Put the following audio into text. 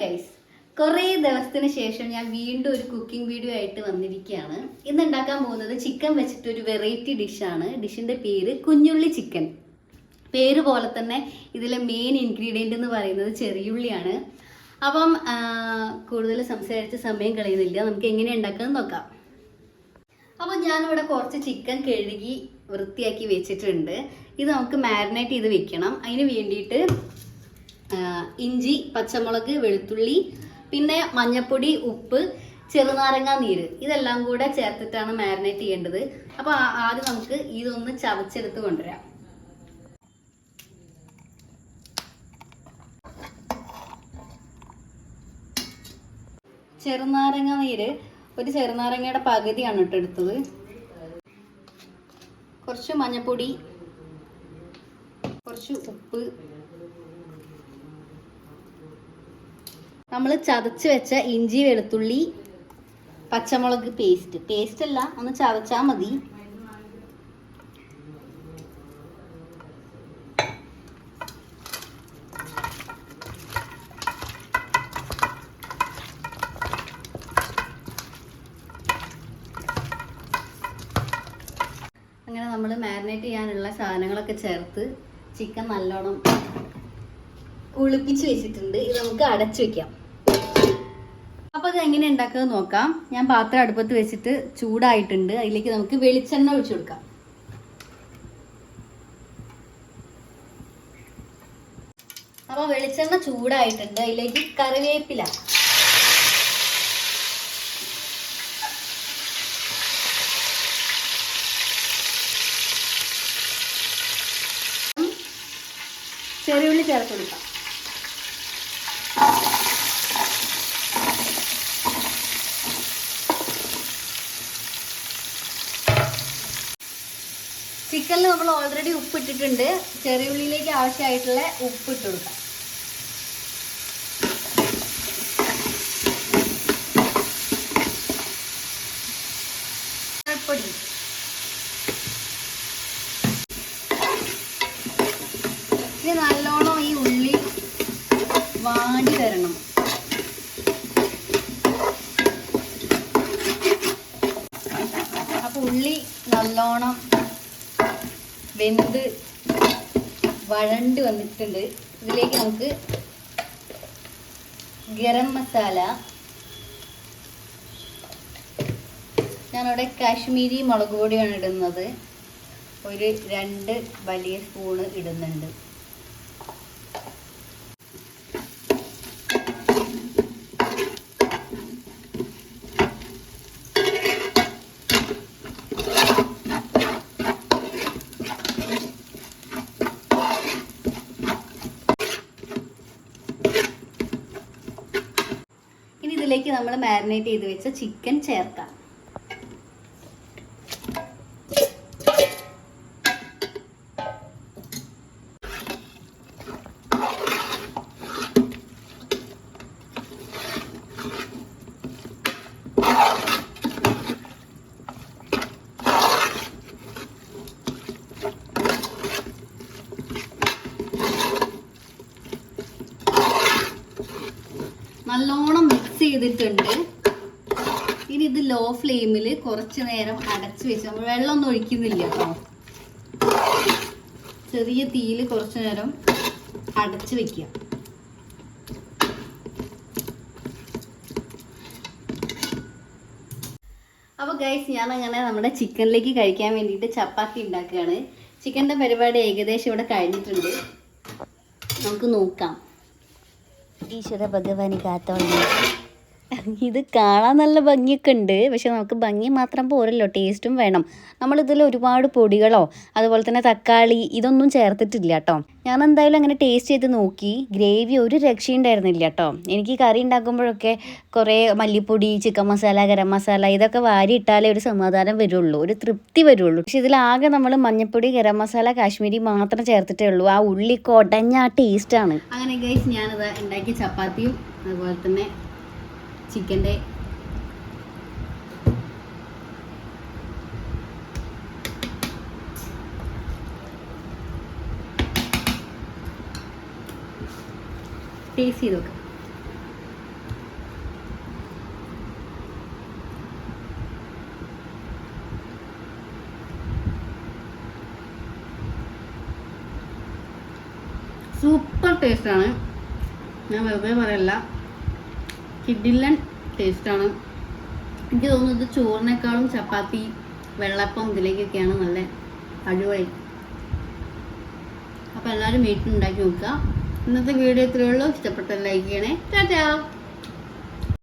Guys, കുറേ ദിവസത്തിന് ശേഷം ഞാൻ വീണ്ടും ഒരു കുക്കിംഗ് വീഡിയോ ആയിട്ട് വന്നിരിക്കുകയാണ്. ഇന്ന് ഉണ്ടാക്കാൻ പോകുന്നത് ചിക്കൻ വെച്ചിട്ട് ഒരു വെറൈറ്റി ഡിഷാണ്. ഡിഷിന്റെ പേര് കുഞ്ഞുള്ളി ചിക്കൻ. പേര് പോലെ തന്നെ ഇതിലെ മെയിൻ ഇൻഗ്രീഡിയൻ്റ് എന്ന് പറയുന്നത് ചെറിയുള്ളിയാണ്. അപ്പം കൂടുതൽ സംസാരിച്ച് സമയം കളയുന്നില്ല, നമുക്ക് എങ്ങനെ ഉണ്ടാക്കാമെന്ന് നോക്കാം. അപ്പം ഞാനിവിടെ കുറച്ച് ചിക്കൻ കഴുകി വൃത്തിയാക്കി വെച്ചിട്ടുണ്ട്. ഇത് നമുക്ക് മാരിനേറ്റ് ചെയ്ത് വെക്കണം. അതിന് വേണ്ടിയിട്ട് ഇഞ്ചി, പച്ചമുളക്, വെളുത്തുള്ളി, പിന്നെ മഞ്ഞൾപ്പൊടി, ഉപ്പ്, ചെറുനാരങ്ങ നീര്, ഇതെല്ലാം കൂടെ ചേർത്തിട്ടാണ് മാരിനേറ്റ് ചെയ്യേണ്ടത്. അപ്പോൾ ആദ്യം നമുക്ക് ഇതൊന്ന് ചവച്ചെടുത്ത് കൊണ്ടുവരാം. ചെറുനാരങ്ങ നീര് ഒരു ചെറുനാരങ്ങയുടെ പകുതിയാണ് എടുത്തത്. കുറച്ച് മഞ്ഞൾപ്പൊടി, കുറച്ച് ഉപ്പ്, നമ്മൾ ചതച്ച് വെച്ച ഇഞ്ചി, വെളുത്തുള്ളി, പച്ചമുളക് പേസ്റ്റ് അല്ല, ഒന്ന് ചതച്ചാൽ മതി. അങ്ങനെ നമ്മൾ മാരിനേറ്റ് ചെയ്യാനുള്ള സാധനങ്ങളൊക്കെ ചേർത്ത് ചിക്കൻ നല്ലോണം കുളിപ്പിച്ച് വെച്ചിട്ടുണ്ട്. ഇത് നമുക്ക് അടച്ചു വെക്കാം. അപ്പോൾ ഇത് എങ്ങനെ ഉണ്ടാക്കുന്നത് നോക്കാം. ഞാൻ പാത്രം അടുപ്പത്ത് വെച്ചിട്ട് ചൂടായിട്ടുണ്ട്. അതിലേക്ക് നമുക്ക് വെളിച്ചെണ്ണ ഒഴിച്ചു കൊടുക്കാം. അപ്പോൾ വെളിച്ചെണ്ണ ചൂടായിട്ടുണ്ട്. അതിലേക്ക് കറിവേപ്പില, ചെറിയുള്ളി ചേർത്ത് കൊടുക്കാം. ചിക്കനിൽ നമ്മൾ ഓൾറെഡി ഉപ്പിട്ടിട്ടുണ്ട്. ചെറിയുള്ളിയിലേക്ക് ആവശ്യമായിട്ടുള്ള ഉപ്പ് ഇട്ട് കൊടുക്കാം. പൊടി, ഇനി നല്ലോണം ഈ ഉള്ളി വാടി വരണം. അപ്പൊ ഉള്ളി നല്ലോണം വെന്ത് വഴണ്ട് വന്നിട്ടുണ്ട്. ഇതിലേക്ക് നമുക്ക് ഗരം മസാല, ഞാനവിടെ കാശ്മീരി മുളക് പൊടിയാണ് ഇടുന്നത്. ഒരു 2 വലിയ സ്പൂണ് ഇടുന്നുണ്ട്. ഇതിലേക്ക് നമ്മൾ മാരിനേറ്റ് ചെയ്ത് വെച്ച ചിക്കൻ ചേർക്കാം. നല്ലോണം മിക്സ് ചെയ്തിട്ടുണ്ട്. ഇനി ഇത് ലോ ഫ്ലെയിമിൽ കുറച്ച് നേരം അടച്ചു വെച്ച്, നമ്മൾ വെള്ളമൊന്നും ഒഴിക്കുന്നില്ല കേട്ടോ. ചെറിയ തീയിൽ കുറച്ച് നേരം അടച്ചു വെക്കുക. അപ്പോൾ ഗൈസ്, ഞാൻ അങ്ങനെ നമ്മുടെ ചിക്കനിലേക്ക് കഴിക്കാൻ വേണ്ടിയിട്ട് ചപ്പാത്തി ഉണ്ടാക്കുകയാണ്. ചിക്കൻ്റെ പരിപാടി ഏകദേശം ഇവിടെ കഴിഞ്ഞിട്ടുണ്ട്. നമുക്ക് നോക്കാം. ഈശ്വര ഭഗവാനി കാത്തോളി. ഇത് കാണാൻ നല്ല ഭംഗിയൊക്കെ ഉണ്ട്, പക്ഷെ നമുക്ക് ഭംഗി മാത്രം പോരല്ലോ, ടേസ്റ്റും വേണം. നമ്മളിതിൽ ഒരുപാട് പൊടികളോ അതുപോലെ തന്നെ തക്കാളി ഇതൊന്നും ചേർത്തിട്ടില്ല കേട്ടോ. ഞാൻ എന്തായാലും അങ്ങനെ ടേസ്റ്റ് ചെയ്ത് നോക്കി. ഗ്രേവി ഒരു രക്ഷയുണ്ടായിരുന്നില്ല കേട്ടോ. എനിക്ക് കറി ഉണ്ടാക്കുമ്പോഴൊക്കെ കുറേ മല്ലിപ്പൊടി, ചിക്കൻ മസാല, ഗരം മസാല ഇതൊക്കെ വാരി ഇട്ടാലേ ഒരു സമാധാനം വരുള്ളൂ, ഒരു തൃപ്തി വരുള്ളൂ. പക്ഷെ ഇതിലാകെ നമ്മൾ മഞ്ഞൾപ്പൊടി, ഗരം മസാല, കാശ്മീരി മാത്രം ചേർത്തിട്ടേ ഉള്ളൂ. ആ ഉള്ളി കൊടഞ്ഞ ആ ടേസ്റ്റാണ്. അങ്ങനെ ഗൈസ്, ഞാനിത് ഉണ്ടാക്കിയ ചപ്പാത്തിയും അതുപോലെ തന്നെ ചിക്കൻ്റെ ടേസ്റ്റ് ചെയ്ത് നോക്കാം. സൂപ്പർ ടേസ്റ്റാണ്, ഞാൻ വെറുതെ പറയല്ല, കിഡിലൻ ടേസ്റ്റാണ്. എനിക്ക് തോന്നുന്നത് ചോറിനേക്കാളും ചപ്പാത്തി, വെള്ളപ്പം ഇതിലേക്കൊക്കെയാണ് നല്ല അടിപൊളി. അപ്പോൾ എല്ലാവരും വീട്ടിൽ ഉണ്ടാക്കി നോക്കുക. ഇന്നത്തെ വീഡിയോ ഇത്രയേ ഉള്ളൂ. ഇഷ്ടപ്പെട്ട ലൈക്ക് ചെയ്യണേ. ടാറ്റാ.